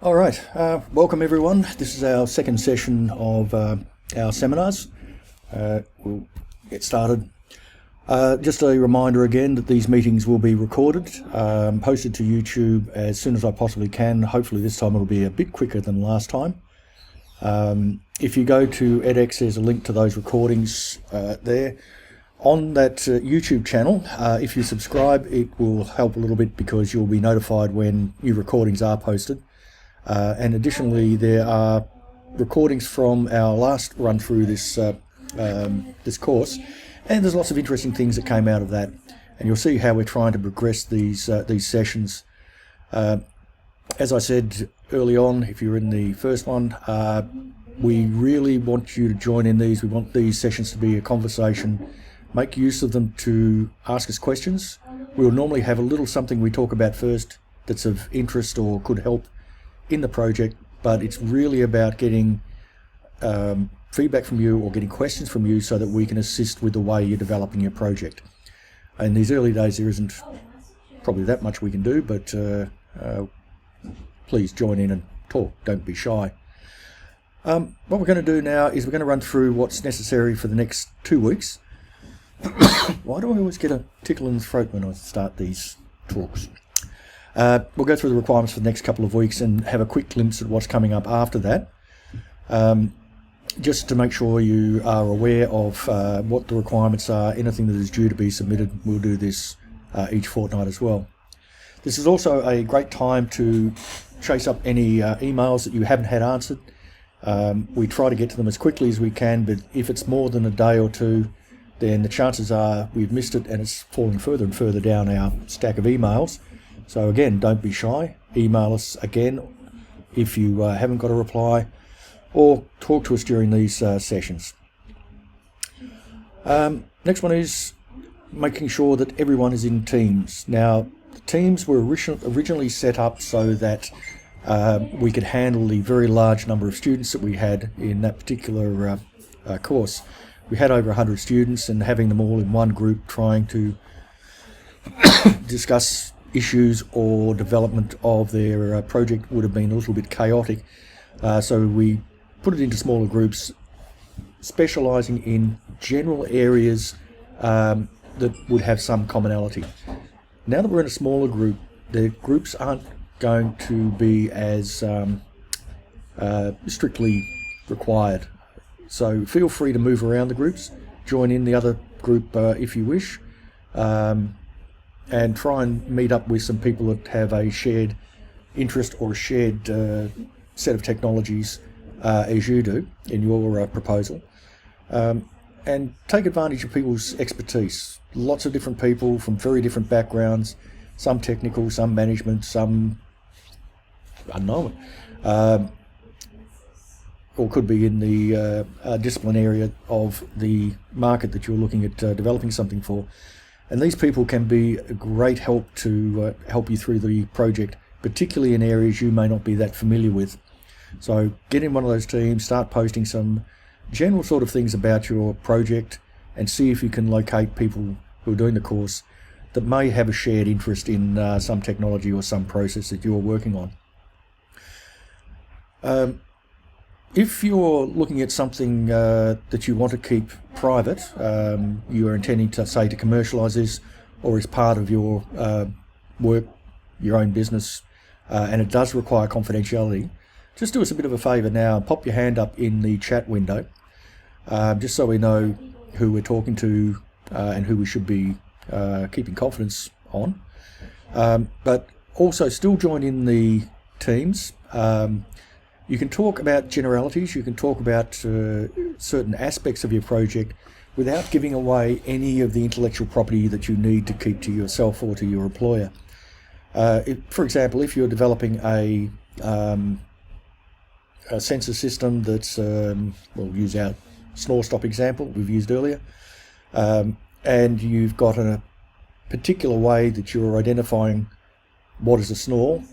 All right, welcome everyone. This is our second session of our seminars. We'll get started. Just a reminder again that these meetings will be recorded, posted to YouTube as soon as I possibly can. Hopefully this time it'll be a bit quicker than last time. If you go to edX, there's a link to those recordings there. On that YouTube channel, if you subscribe, it will help a little bit because you'll be notified when new recordings are posted. And additionally, there are recordings from our last run through this this course, and there's lots of interesting things that came out of that. And you'll see how we're trying to progress these sessions. As I said early on, if you're in the first one, we really want you to join in these. We want these sessions to be a conversation. Make use of them to ask us questions. We'll normally have a little something we talk about first that's of interest or could help in the project, but it's really about getting feedback from you or getting questions from you so that we can assist with the way you're developing your project. In these early days, there isn't probably that much we can do, but please join in and talk. Don't be shy. What we're going to do now is we're going to run through what's necessary for the next 2 weeks. Why do I always get a tickle in the throat when I start these talks? We'll go through the requirements for the next couple of weeks and have a quick glimpse at what's coming up after that. Just to make sure you are aware of what the requirements are, anything that is due to be submitted, we'll do this each fortnight as well. This is also a great time to chase up any emails that you haven't had answered. We try to get to them as quickly as we can, but if it's more than a day or two, then the chances are we've missed it and it's falling further and further down our stack of emails. So again, don't be shy. Email us again if you haven't got a reply, or talk to us during these sessions. Next one is making sure that everyone is in teams. Now, the teams were originally set up so that we could handle the very large number of students that we had in that particular course. We had over 100 students, and having them all in one group trying to discuss issues or development of their project would have been a little bit chaotic. So we put it into smaller groups, specialising in general areas that would have some commonality. Now that we're in a smaller group, the groups aren't going to be as strictly required. So feel free to move around the groups, join in the other group if you wish, and try and meet up with some people that have a shared interest or a shared set of technologies as you do in your proposal, and take advantage of people's expertise. Lots of different people from very different backgrounds, some technical, some management, some unknown, or could be in the discipline area of the market that you're looking at developing something for. And these people can be a great help to help you through the project, particularly in areas you may not be that familiar with. So get in one of those teams, start posting some general sort of things about your project, and see if you can locate people who are doing the course that may have a shared interest in some technology or some process that you're working on. If you're looking at something that you want to keep private, you are intending to, say, to commercialise this, or as part of your work, your own business, and it does require confidentiality, just do us a bit of a favour now and pop your hand up in the chat window, just so we know who we're talking to and who we should be keeping confidence on. But also still join in the teams. You can talk about generalities, you can talk about certain aspects of your project without giving away any of the intellectual property that you need to keep to yourself or to your employer. For example, if you're developing a sensor system that's, we'll use our snore stop example we've used earlier, and you've got a particular way that you're identifying what is a snore,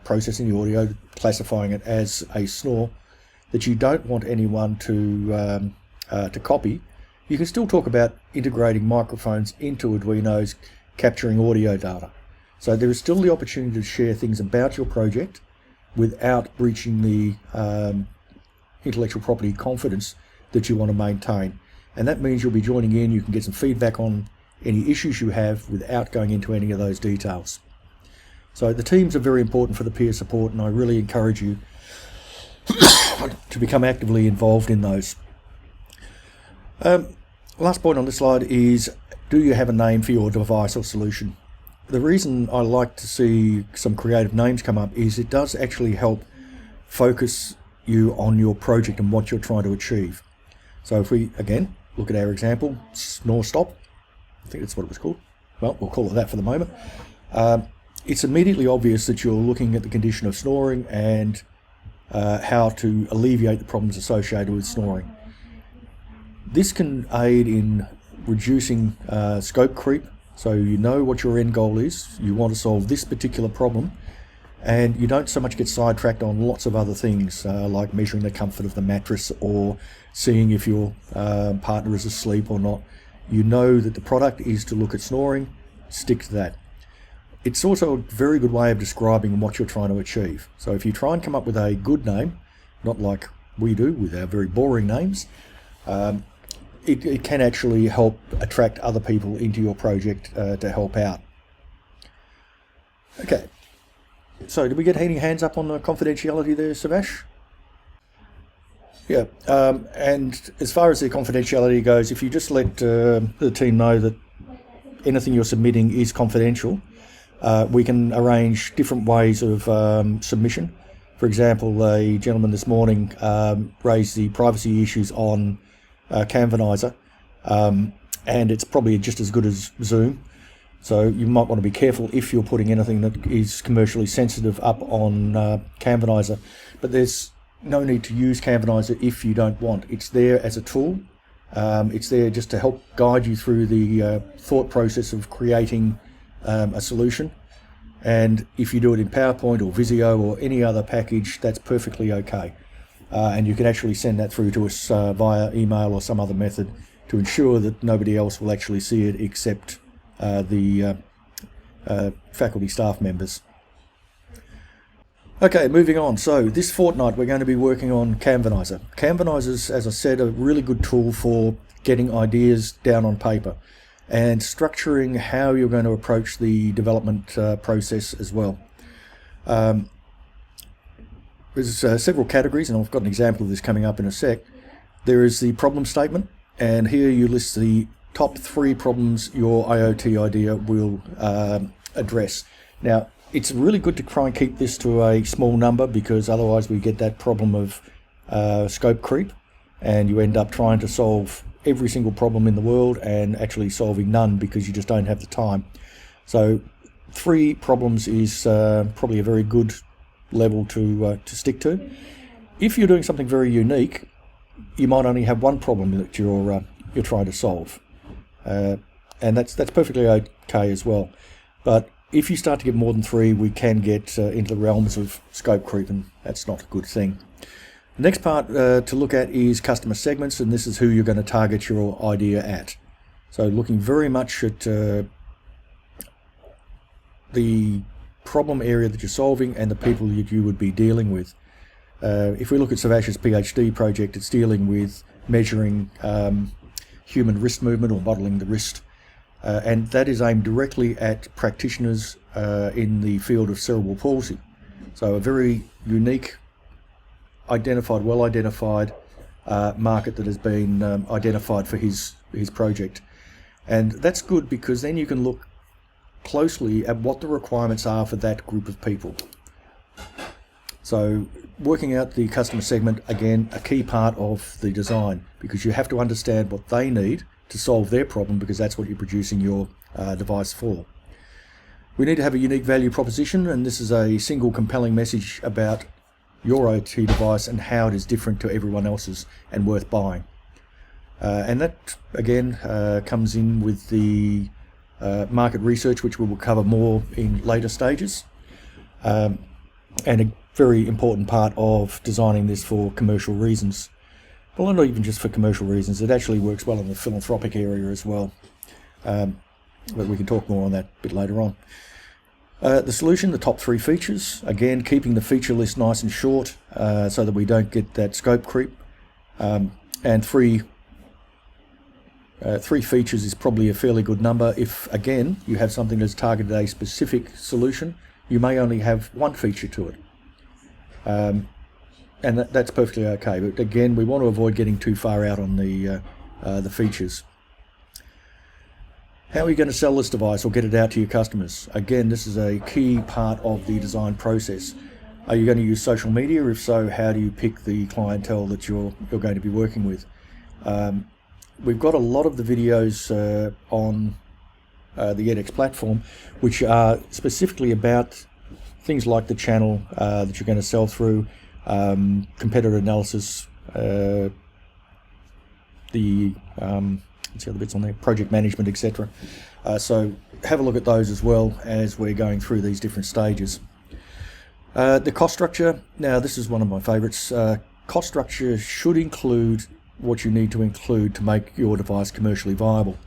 processing the audio, classifying it as a snore, that you don't want anyone to copy, you can still talk about integrating microphones into Arduinos, capturing audio data. So there is still the opportunity to share things about your project without breaching the intellectual property confidence that you want to maintain. And that means you'll be joining in, you can get some feedback on any issues you have without going into any of those details. So the teams are very important for the peer support, and I really encourage you to become actively involved in those. Last point on this slide is, do you have a name for your device or solution? The reason I like to see some creative names come up is it does actually help focus you on your project and what you're trying to achieve. So if we, again, look at our example, snore stop, I think that's what it was called. Well, we'll call it that for the moment. It's immediately obvious that you're looking at the condition of snoring and how to alleviate the problems associated with snoring. This can aid in reducing scope creep, so you know what your end goal is. You want to solve this particular problem, and you don't so much get sidetracked on lots of other things like measuring the comfort of the mattress or seeing if your partner is asleep or not. You know that the product is to look at snoring, stick to that. It's also a very good way of describing what you're trying to achieve. So if you try and come up with a good name, not like we do with our very boring names, it can actually help attract other people into your project to help out. Okay, so did we get any hands up on the confidentiality there, Savash? Yeah, and as far as the confidentiality goes, if you just let the team know that anything you're submitting is confidential, we can arrange different ways of submission. For example, a gentleman this morning raised the privacy issues on Kanban Iser, and it's probably just as good as Zoom. So you might want to be careful if you're putting anything that is commercially sensitive up on Kanban Iser. But there's no need to use Kanban Iser if you don't want. It's there as a tool. It's there just to help guide you through the thought process of creating a solution. And if you do it in PowerPoint or Visio or any other package, that's perfectly okay. And you can actually send that through to us via email or some other method to ensure that nobody else will actually see it except the faculty staff members. Okay, moving on. So this fortnight we're going to be working on Kanban Iser. Kanban Iser is, as I said, a really good tool for getting ideas down on paper and structuring how you're going to approach the development process as well. There's several categories, and I've got an example of this coming up in a sec. There is the problem statement, and here you list the top 3 problems your IoT idea will address. Now, it's really good to try and keep this to a small number, because otherwise we get that problem of scope creep, and you end up trying to solve every single problem in the world and actually solving none because you just don't have the time. So 3 problems is probably a very good level to stick to. If you're doing something very unique, you might only have 1 problem that you're trying to solve, and that's perfectly okay as well. But if you start to get more than 3, we can get into the realms of scope creep, and that's not a good thing. The next part to look at is customer segments, and this is who you're going to target your idea at. So looking very much at the problem area that you're solving and the people that you would be dealing with. If we look at Savash's PhD project, it's dealing with measuring human wrist movement or modelling the wrist. And that is aimed directly at practitioners in the field of cerebral palsy. So a very unique, well identified market that has been identified for his project. And that's good because then you can look closely at what the requirements are for that group of people. So working out the customer segment, again, a key part of the design, because you have to understand what they need to solve their problem, because that's what you're producing your device for. We need to have a unique value proposition, and this is a single compelling message about your OT device and how it is different to everyone else's and worth buying. And that, again, comes in with the market research, which we will cover more in later stages, and a very important part of designing this for commercial reasons. Well, not even just for commercial reasons, it actually works well in the philanthropic area as well. But we can talk more on that a bit later on. The solution, the top 3 features, again keeping the feature list nice and short so that we don't get that scope creep. And three features is probably a fairly good number. If, again, you have something that's targeted a specific solution, you may only have 1 feature to it. And that's perfectly okay. But again, we want to avoid getting too far out on the features. How are you going to sell this device or get it out to your customers? Again, this is a key part of the design process. Are you going to use social media? If so, how do you pick the clientele that you're going to be working with? We've got a lot of the videos on the edX platform, which are specifically about things like the channel that you're going to sell through, competitor analysis, what's the other bits on there, project management, etc. So have a look at those as well as we're going through these different stages. The cost structure, now this is one of my favorites. Cost structure should include what you need to include to make your device commercially viable.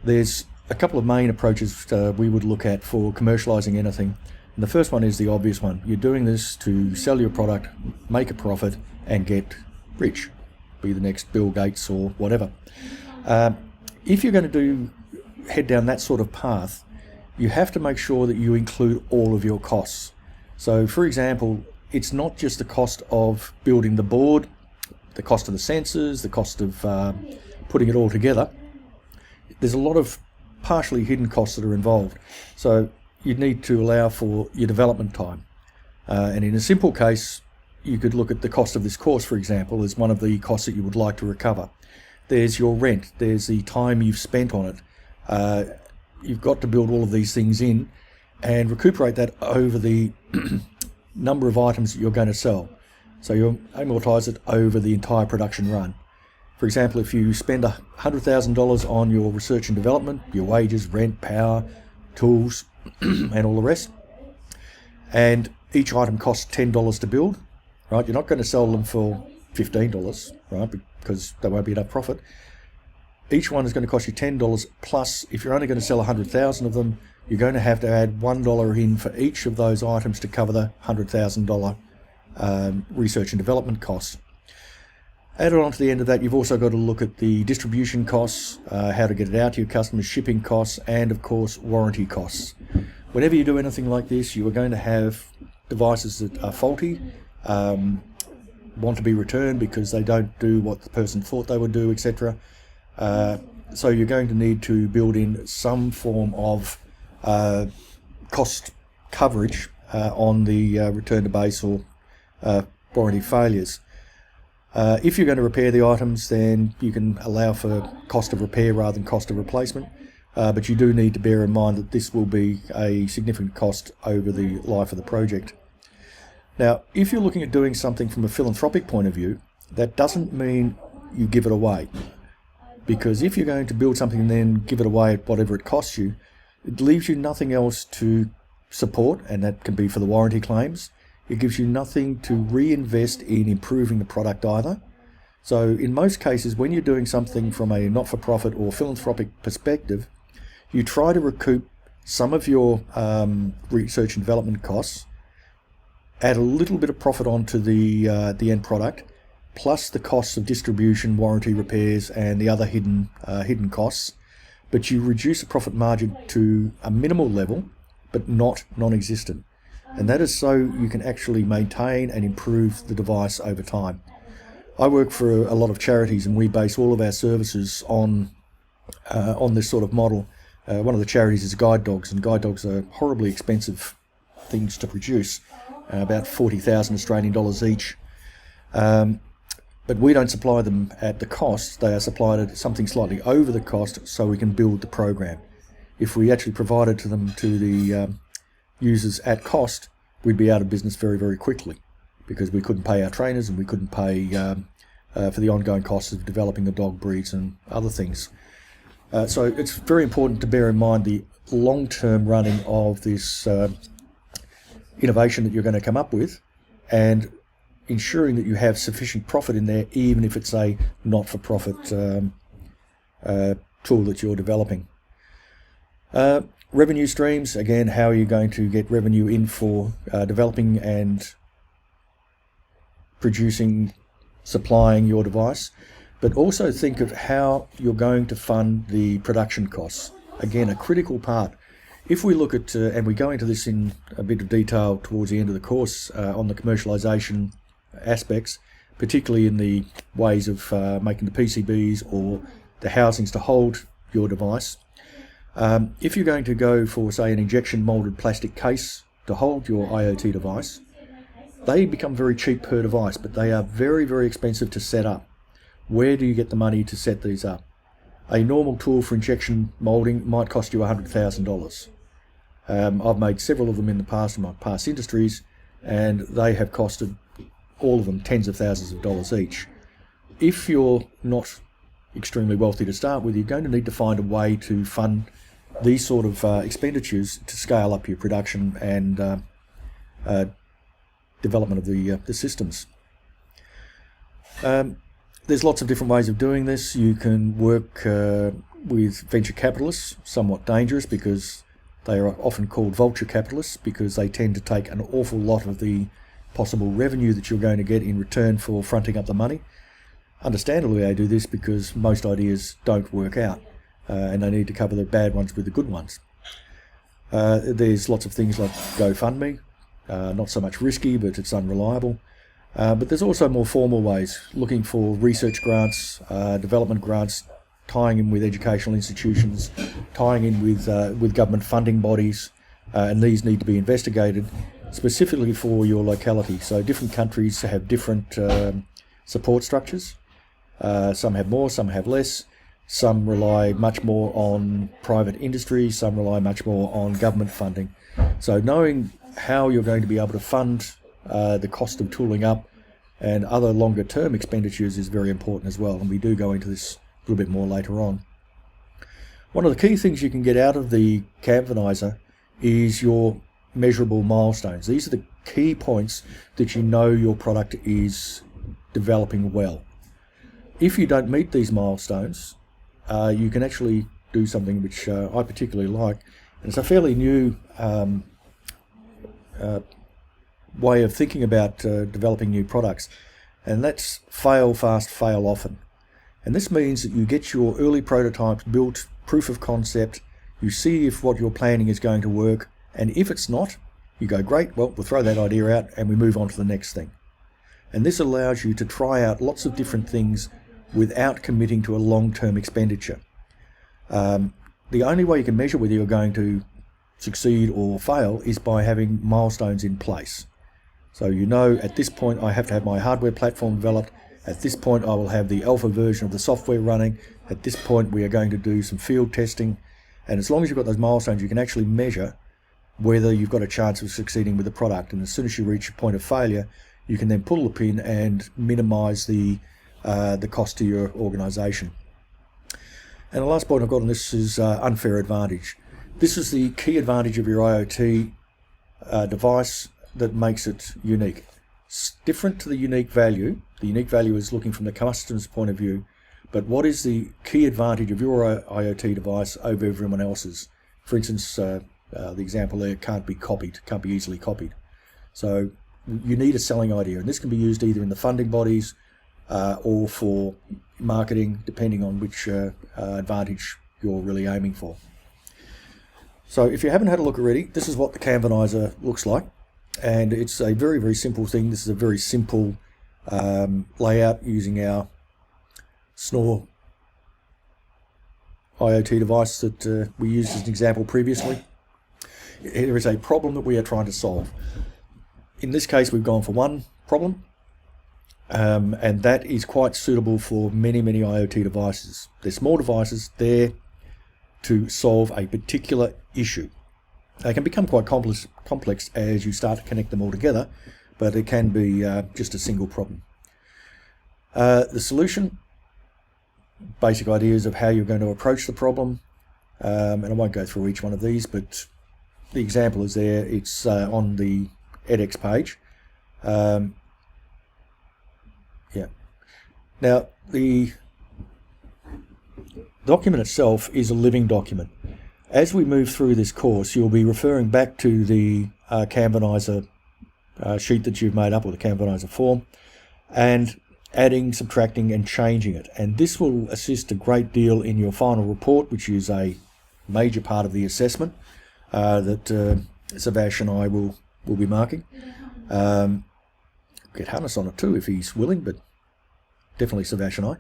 There's a couple of main approaches we would look at for commercializing anything. And the first one is the obvious one. You're doing this to sell your product, make a profit, and get rich. Be the next Bill Gates or whatever. If you're going to head down that sort of path, you have to make sure that you include all of your costs. So, for example, it's not just the cost of building the board, the cost of the sensors, the cost of putting it all together. There's a lot of partially hidden costs that are involved. So you need to allow for your development time. And in a simple case, you could look at the cost of this course, for example, as one of the costs that you would like to recover. There's your rent, there's the time you've spent on it. You've got to build all of these things in and recuperate that over the number of items that you're going to sell. So you amortize it over the entire production run. For example, if you spend $100,000 on your research and development, your wages, rent, power, tools, and all the rest, and each item costs $10 to build, right? You're not going to sell them for $15, right? Because there won't be enough profit. Each one is going to cost you $10, plus if you're only going to sell 100,000 of them, you're going to have to add $1 in for each of those items to cover the $100,000 research and development costs. Added on to the end of that, you've also got to look at the distribution costs, how to get it out to your customers, shipping costs, and of course warranty costs. Whenever you do anything like this, you are going to have devices that are faulty, want to be returned because they don't do what the person thought they would do, etc. So you're going to need to build in some form of cost coverage on the return to base or warranty failures. If you're going to repair the items, then you can allow for cost of repair rather than cost of replacement, but you do need to bear in mind that this will be a significant cost over the life of the project. Now, if you're looking at doing something from a philanthropic point of view, that doesn't mean you give it away, because if you're going to build something and then give it away at whatever it costs you, it leaves you nothing else to support, and that can be for the warranty claims. It gives you nothing to reinvest in improving the product either. So in most cases, when you're doing something from a not-for-profit or philanthropic perspective, you try to recoup some of your research and development costs, add a little bit of profit onto the end product, plus the costs of distribution, warranty, repairs, and the other hidden costs. But you reduce the profit margin to a minimal level, but not non-existent. And that is so you can actually maintain and improve the device over time. I work for a lot of charities, and we base all of our services on this sort of model. One of the charities is guide dogs, and guide dogs are horribly expensive things to produce, about 40,000 Australian dollars each. But we don't supply them at the cost. They are supplied at something slightly over the cost so we can build the program. If we actually provided to them to the users at cost, we'd be out of business very, very quickly, because we couldn't pay our trainers and we couldn't pay for the ongoing costs of developing the dog breeds and other things. So it's very important to bear in mind the long-term running of this innovation that you're going to come up with, and ensuring that you have sufficient profit in there, even if it's a not-for-profit tool that you're developing. Revenue streams, again, how are you going to get revenue in for developing and producing, supplying your device, but also think of how you're going to fund the production costs. Again, a critical part. If we look at, and we go into this in a bit of detail towards the end of the course on the commercialization aspects, particularly in the ways of making the PCBs or the housings to hold your device. If you're going to go for, say, an injection molded plastic case to hold your IoT device, they become very cheap per device, but they are very, very expensive to set up. Where do you get the money to set these up? A normal tool for injection molding might cost you $100,000. I've made several of them in the past in my past industries, and they have costed, all of them, tens of thousands of dollars each. If you're not extremely wealthy to start with, you're going to need to find a way to fund these sort of expenditures to scale up your production and development of the systems. There's lots of different ways of doing this. You can work with venture capitalists, somewhat dangerous because they are often called vulture capitalists because they tend to take an awful lot of the possible revenue that you're going to get in return for fronting up the money. Understandably, they do this because most ideas don't work out and they need to cover the bad ones with the good ones. There's lots of things like GoFundMe, not so much risky, but it's unreliable. But there's also more formal ways, looking for research grants, development grants, tying in with educational institutions, tying in with government funding bodies, and these need to be investigated specifically for your locality. So different countries have different support structures. Some have more, some have less. Some rely much more on private industry, some rely much more on government funding. So knowing how you're going to be able to fund the cost of tooling up and other longer term expenditures is very important as well, and we do go into this a little bit more later on. One of the key things you can get out of the Kanban Iser is your measurable milestones. These are the key points that you know your product is developing well. If you don't meet these milestones, you can actually do something which I particularly like, and it's a fairly new way of thinking about developing new products, and that's fail fast, fail often. And this means that you get your early prototypes built, proof of concept, you see if what you're planning is going to work, and if it's not, you go, great, well, we'll throw that idea out and we move on to the next thing. And this allows you to try out lots of different things without committing to a long-term expenditure. The only way you can measure whether you're going to succeed or fail is by having milestones in place. So you know, at this point I have to have my hardware platform developed, at this point I will have the alpha version of the software running, at this point we are going to do some field testing, and as long as you've got those milestones you can actually measure whether you've got a chance of succeeding with the product, and as soon as you reach a point of failure you can then pull the pin and minimize the cost to your organization. And the last point I've got on this is unfair advantage. This is the key advantage of your IoT device that makes it unique. It's different to the unique value. The unique value is looking from the customer's point of view, but what is the key advantage of your IoT device over everyone else's? For instance, the example there can't be copied, can't be easily copied. So you need a selling idea, and this can be used either in the funding bodies or for marketing, depending on which advantage you're really aiming for. So if you haven't had a look already, this is what the Kanban Iser looks like, and it's a very, very simple thing. This is a very simple layout using our Snore IoT device that we used as an example previously. There is a problem that we are trying to solve. In this case, we've gone for one problem, and that is quite suitable for many, many IoT devices. They're small devices there to solve a particular issue. They can become quite complex as you start to connect them all together, but it can be just a single problem. The solution, basic ideas of how you're going to approach the problem, and I won't go through each one of these, but the example is there. It's on the edX page. Yeah. Now, the document itself is a living document. As we move through this course, you'll be referring back to the Kanban Iser sheet that you've made up, or the Kanban Iser form, and adding, subtracting and changing it. And this will assist a great deal in your final report, which is a major part of the assessment that Savash and I will be marking. Get Hannes on it too if he's willing, but definitely Savash and I.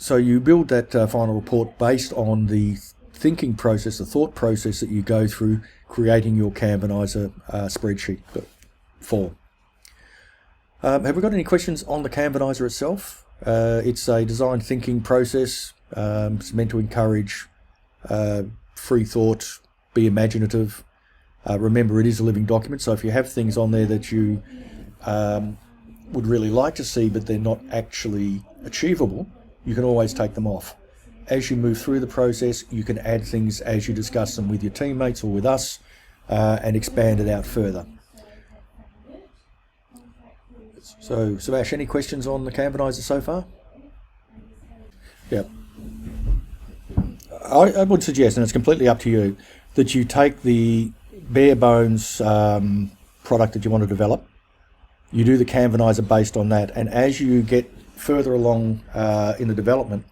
So you build that final report based on the thinking process, the thought process that you go through creating your Kanban Iser spreadsheet form. Have we got any questions on the Kanban Iser itself? It's a design thinking process. It's meant to encourage free thought, be imaginative. Remember, it is a living document, so if you have things on there that you would really like to see but they're not actually achievable, you can always take them off. As you move through the process, you can add things as you discuss them with your teammates or with us and expand it out further. So, Savash, any questions on the Kanban Iser so far? Yeah. I would suggest, and it's completely up to you, that you take the bare bones product that you want to develop, you do the Kanban Iser based on that, and as you get further along in the development,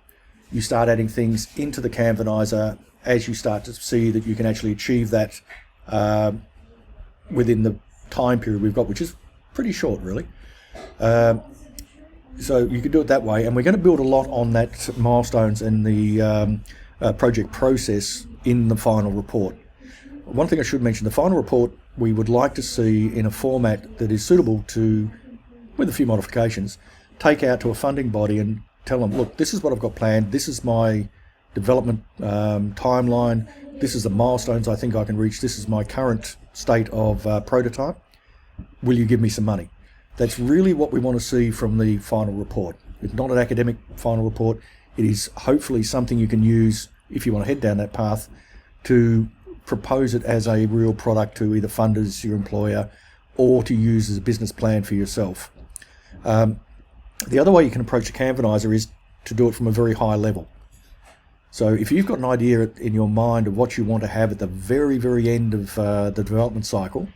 you start adding things into the Kanban Iser as you start to see that you can actually achieve that within the time period we've got, which is pretty short, really. So you can do it that way, and we're going to build a lot on that milestones and the project process in the final report. One thing I should mention, the final report we would like to see in a format that is suitable to, with a few modifications, take out to a funding body and tell them, look, this is what I've got planned, this is my development timeline, this is the milestones I think I can reach, this is my current state of prototype, will you give me some money? That's really what we want to see from the final report. It's not an academic final report, it is hopefully something you can use, if you want to head down that path, to propose it as a real product to either funders, your employer, or to use as a business plan for yourself. The other way you can approach the Kanban Iser is to do it from a very high level. So if you've got an idea in your mind of what you want to have at the very, very end of the development cycle,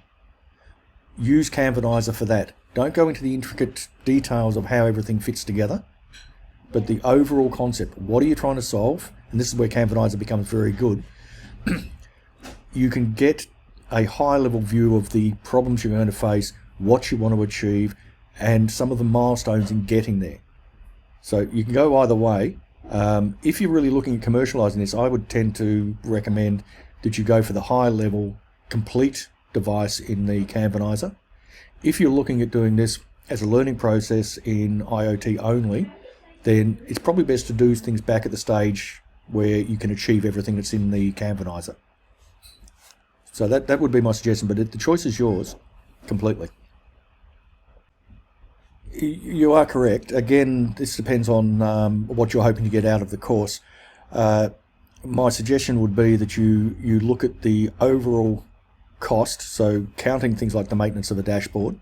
use Kanban Iser for that. Don't go into the intricate details of how everything fits together, but the overall concept. What are you trying to solve? And this is where Kanban Iser becomes very good. You can get a high-level view of the problems you're going to face, what you want to achieve, and some of the milestones in getting there. So you can go either way. If you're really looking at commercializing this, I would tend to recommend that you go for the high-level, complete device in the Kanban Iser. If you're looking at doing this as a learning process in IoT only, then it's probably best to do things back at the stage where you can achieve everything that's in the Kanban Iser. So that would be my suggestion, but the choice is yours completely. You are correct. Again, this depends on what you're hoping to get out of the course. My suggestion would be that you look at the overall cost, so counting things like the maintenance of a dashboard,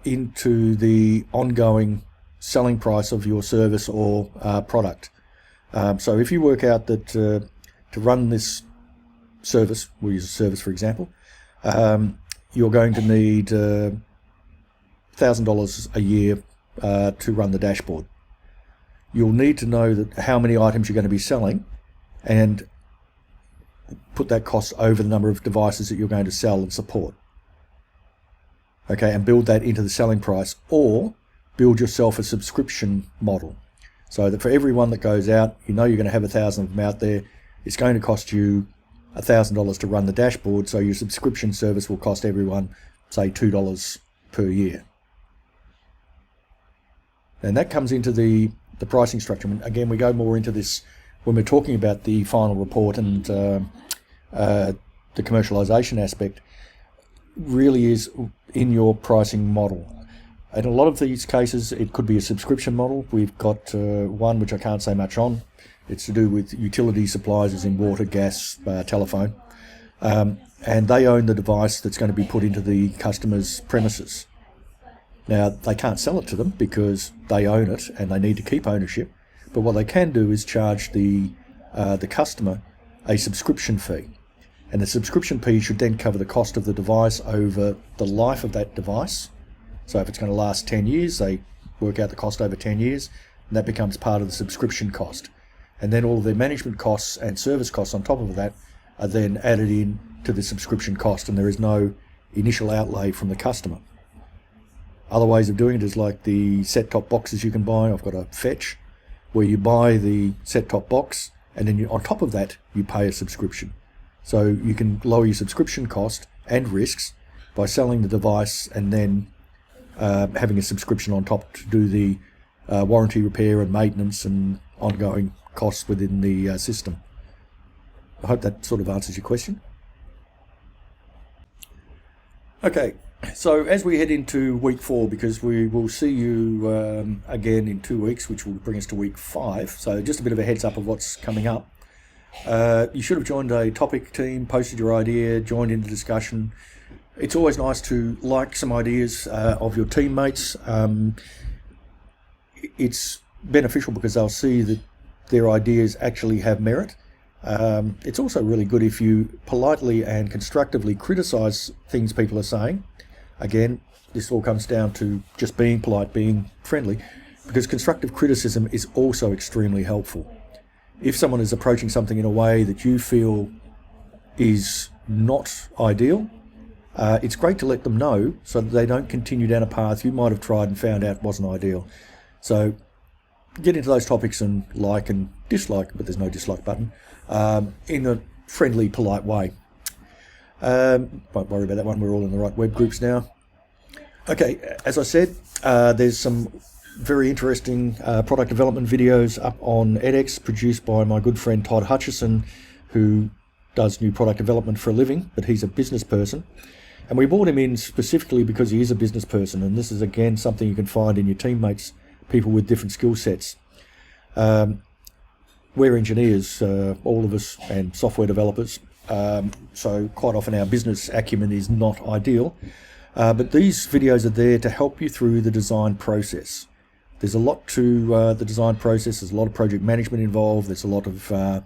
into the ongoing selling price of your service or product. So if you work out that to run this service, we'll use a service for example, you're going to need $1,000 a year to run the dashboard. You'll need to know that how many items you're going to be selling and put that cost over the number of devices that you're going to sell and support. Okay, and build that into the selling price, or build yourself a subscription model so that for every one that goes out, you know you're going to have 1,000 of them out there. It's going to cost you $1,000 to run the dashboard, so your subscription service will cost everyone, say, $2 per year. And that comes into the pricing structure. And again, we go more into this when we're talking about the final report, and the commercialization aspect really is in your pricing model. In a lot of these cases, it could be a subscription model. We've got one which I can't say much on. It's to do with utility suppliers, as in water, gas, telephone. And they own the device that's going to be put into the customer's premises. Now, they can't sell it to them because they own it and they need to keep ownership, but what they can do is charge the customer a subscription fee. And the subscription fee should then cover the cost of the device over the life of that device. So if it's going to last 10 years, they work out the cost over 10 years, and that becomes part of the subscription cost. And then all of their management costs and service costs on top of that are then added in to the subscription cost, and there is no initial outlay from the customer. Other ways of doing it is like the set-top boxes you can buy. I've got a Fetch, where you buy the set-top box, and then on top of that, you pay a subscription. So you can lower your subscription cost and risks by selling the device and then having a subscription on top to do the warranty repair and maintenance and ongoing costs within the system. I hope that sort of answers your question. Okay, so as we head into week 4, because we will see you again in 2 weeks, which will bring us to week 5, so just a bit of a heads up of what's coming up. You should have joined a topic team, posted your idea, joined in the discussion. It's always nice to like some ideas of your teammates. It's beneficial because they'll see that their ideas actually have merit. It's also really good if you politely and constructively criticise things people are saying. Again, this all comes down to just being polite, being friendly, because constructive criticism is also extremely helpful. If someone is approaching something in a way that you feel is not ideal, it's great to let them know so that they don't continue down a path you might have tried and found out wasn't ideal. So get into those topics and like and dislike, but there's no dislike button, in a friendly, polite way. Won't worry about that one, we're all in the right web groups now. Okay, as I said, there's some very interesting product development videos up on edX produced by my good friend Todd Hutchison, who does new product development for a living, but he's a business person. And we brought him in specifically because he is a business person, and this is again something you can find in your teammates, people with different skill sets. We're engineers, all of us, and software developers, so quite often our business acumen is not ideal, but these videos are there to help you through the design process. There's a lot to the design process. There's a lot of project management involved. There's a lot of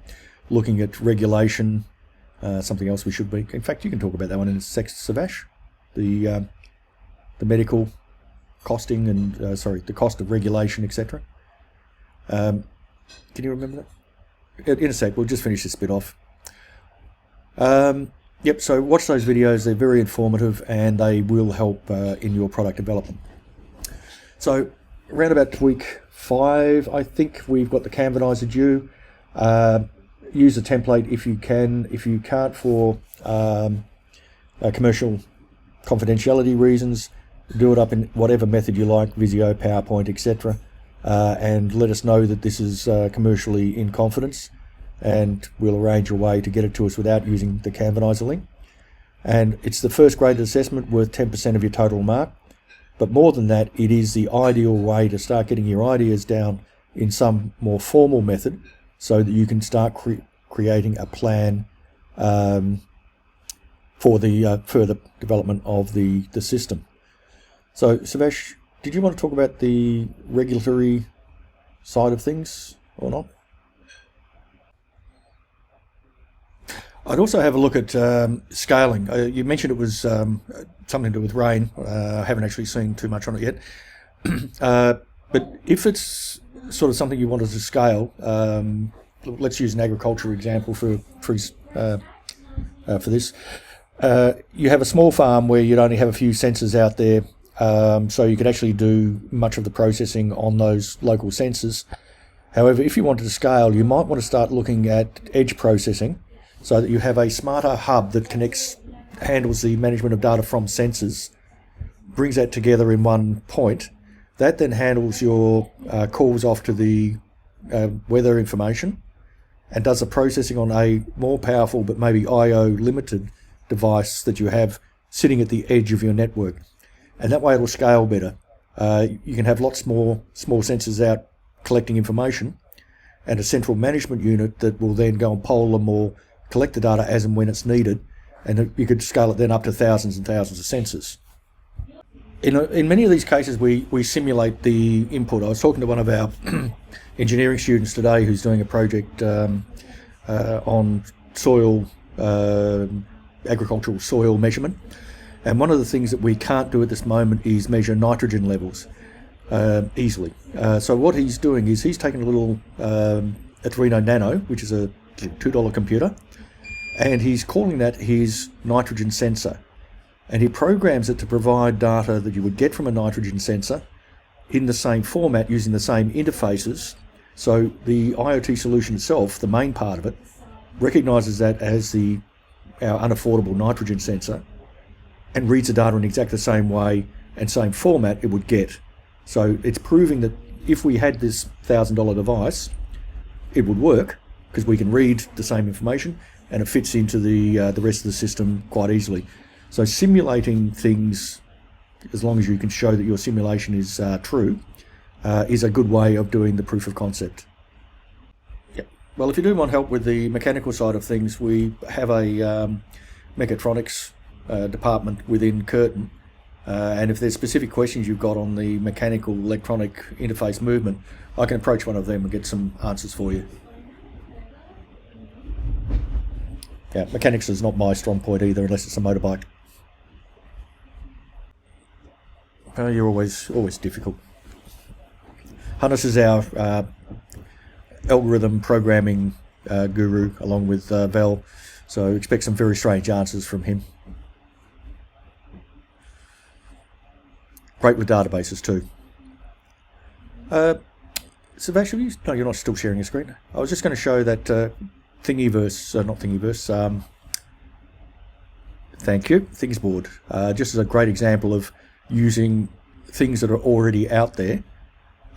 looking at regulation, something else we should be. In fact, you can talk about that one in a sec, Savash. The medical costing and the cost of regulation, etc. Can you remember that? In a sec, we'll just finish this bit off. Yep. So watch those videos. They're very informative and they will help in your product development. So around about week 5, I think we've got the Kanban Iser due. Use a template if you can. If you can't for commercial confidentiality reasons, do it up in whatever method you like, Visio, PowerPoint, etc. And let us know that this is commercially in confidence, and we'll arrange a way to get it to us without using the Kanban Iser link. And it's the first graded assessment worth 10% of your total mark. But more than that, it is the ideal way to start getting your ideas down in some more formal method so that you can start creating a plan for the further development of the system. So, Savash, did you want to talk about the regulatory side of things or not? I'd also have a look at scaling. You mentioned it was something to do with rain. I haven't actually seen too much on it yet. But if it's sort of something you wanted to scale, let's use an agriculture example for this. You have a small farm where you'd only have a few sensors out there, so you could actually do much of the processing on those local sensors. However, if you wanted to scale, you might want to start looking at edge processing, so that you have a smarter hub that handles the management of data from sensors, brings that together in one point. That then handles your calls off to the weather information and does the processing on a more powerful but maybe I/O limited device that you have sitting at the edge of your network. And that way it'll scale better. You can have lots more small sensors out collecting information and a central management unit that will then go and poll them or collect the data as and when it's needed, and you could scale it then up to thousands and thousands of sensors. In many of these cases, we simulate the input. I was talking to one of our engineering students today who's doing a project on soil, agricultural soil measurement. And one of the things that we can't do at this moment is measure nitrogen levels easily. So what he's doing is he's taken a little Arduino Nano, which is a $2 computer, and he's calling that his nitrogen sensor. And he programs it to provide data that you would get from a nitrogen sensor in the same format using the same interfaces. So the IoT solution itself, the main part of it, recognises that as our unaffordable nitrogen sensor and reads the data in exactly the same way and same format it would get. So it's proving that if we had this $1,000 device, it would work because we can read the same information and it fits into the rest of the system quite easily. So simulating things, as long as you can show that your simulation is true, is a good way of doing the proof of concept. Yep. Well, if you do want help with the mechanical side of things, we have a mechatronics department within Curtin. And if there's specific questions you've got on the mechanical electronic interface movement, I can approach one of them and get some answers for you. Yeah, mechanics is not my strong point either, unless it's a motorbike. Well, you're always difficult. Hannes is our algorithm programming guru, along with Val, so expect some very strange answers from him. Great with databases too. So actually, no, you're not still sharing your screen. I was just going to show that Thingiverse, not Thingiverse, thank you, Thingsboard, just as a great example of using things that are already out there.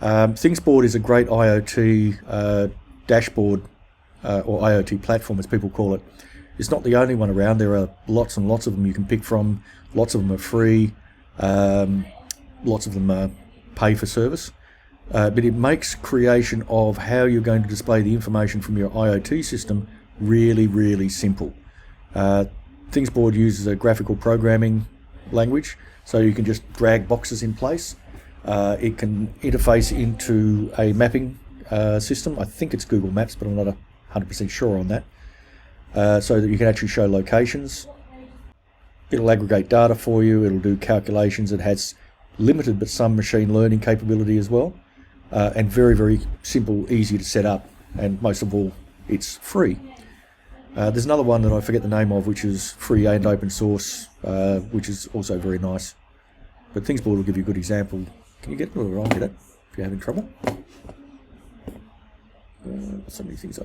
Thingsboard is a great IoT dashboard, or IoT platform as people call it. It's not the only one around. There are lots and lots of them you can pick from. Lots of them are free. Lots of them are pay for service. But it makes creation of how you're going to display the information from your IoT system really, really simple. Thingsboard uses a graphical programming language, so you can just drag boxes in place. It can interface into a mapping system. I think it's Google Maps, but I'm not 100% sure on that. So that you can actually show locations. It'll aggregate data for you. It'll do calculations. It has limited but some machine learning capability as well. And very, very simple, easy to set up. And most of all, it's free. There's another one that I forget the name of, which is free and open source, which is also very nice. But Thingsboard will give you a good example. Can you get it? I'll get it if you're having trouble. So many things.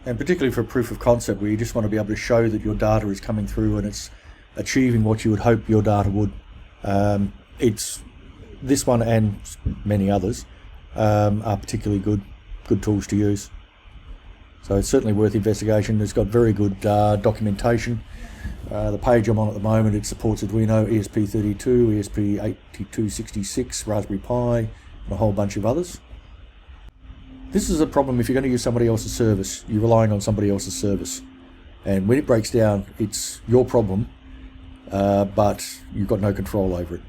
And particularly for proof of concept, where you just want to be able to show that your data is coming through and it's achieving what you would hope your data would. It's this one and many others are particularly good tools to use. So it's certainly worth investigation. It's got very good documentation. The page I'm on at the moment, it supports Arduino, ESP32, ESP8266, Raspberry Pi, and a whole bunch of others. This is a problem if you're going to use somebody else's service. You're relying on somebody else's service. And when it breaks down, it's your problem, but you've got no control over it.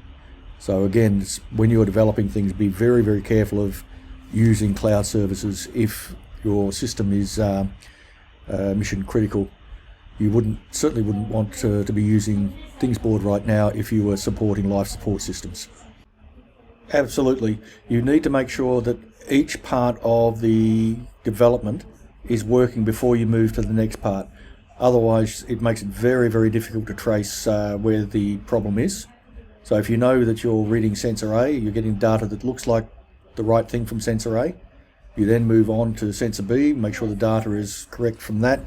So again, when you're developing things, be very, very careful of using cloud services if your system is mission critical. You certainly wouldn't want to be using Thingsboard right now if you were supporting life support systems. Absolutely. You need to make sure that each part of the development is working before you move to the next part. Otherwise, it makes it very, very difficult to trace where the problem is. So if you know that you're reading sensor A, you're getting data that looks like the right thing from sensor A, you then move on to sensor B, make sure the data is correct from that,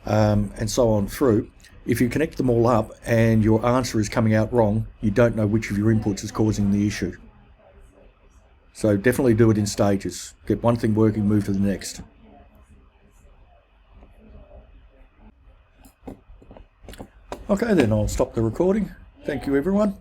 and so on through. If you connect them all up and your answer is coming out wrong, you don't know which of your inputs is causing the issue. So definitely do it in stages. Get one thing working, move to the next. Okay, then I'll stop the recording. Thank you, everyone.